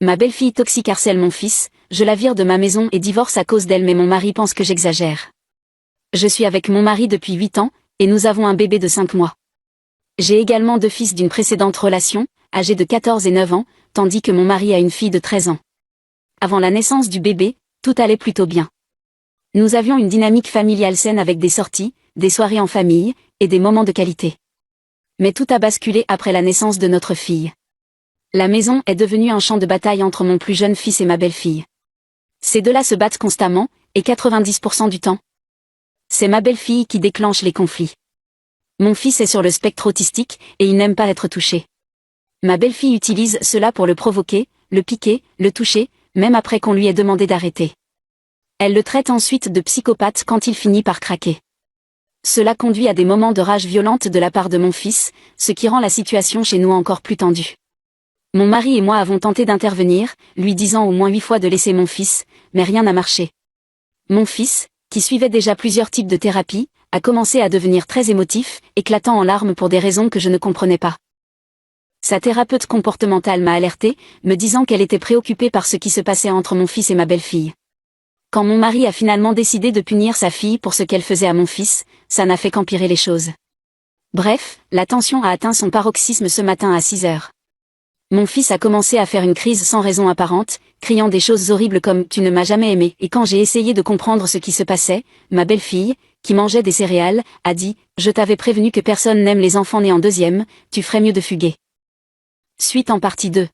Ma belle-fille toxique harcèle mon fils, je la vire de ma maison et divorce à cause d'elle mais mon mari pense que j'exagère. Je suis avec mon mari depuis 8 ans, et nous avons un bébé de 5 mois. J'ai également 2 fils d'une précédente relation, âgés de 14 et 9 ans, tandis que mon mari a une fille de 13 ans. Avant la naissance du bébé, tout allait plutôt bien. Nous avions une dynamique familiale saine avec des sorties, des soirées en famille, et des moments de qualité. Mais tout a basculé après la naissance de notre fille. La maison est devenue un champ de bataille entre mon plus jeune fils et ma belle-fille. Ces deux-là se battent constamment, et 90% du temps. C'est ma belle-fille qui déclenche les conflits. Mon fils est sur le spectre autistique, et il n'aime pas être touché. Ma belle-fille utilise cela pour le provoquer, le piquer, le toucher, même après qu'on lui ait demandé d'arrêter. Elle le traite ensuite de psychopathe quand il finit par craquer. Cela conduit à des moments de rage violente de la part de mon fils, ce qui rend la situation chez nous encore plus tendue. Mon mari et moi avons tenté d'intervenir, lui disant au moins 8 fois de laisser mon fils, mais rien n'a marché. Mon fils, qui suivait déjà plusieurs types de thérapie, a commencé à devenir très émotif, éclatant en larmes pour des raisons que je ne comprenais pas. Sa thérapeute comportementale m'a alertée, me disant qu'elle était préoccupée par ce qui se passait entre mon fils et ma belle-fille. Quand mon mari a finalement décidé de punir sa fille pour ce qu'elle faisait à mon fils, ça n'a fait qu'empirer les choses. Bref, la tension a atteint son paroxysme ce matin à 6 heures. Mon fils a commencé à faire une crise sans raison apparente, criant des choses horribles comme « tu ne m'as jamais aimé » et quand j'ai essayé de comprendre ce qui se passait, ma belle-fille, qui mangeait des céréales, a dit « je t'avais prévenu que personne n'aime les enfants nés en deuxième, tu ferais mieux de fuguer ». Suite en partie 2.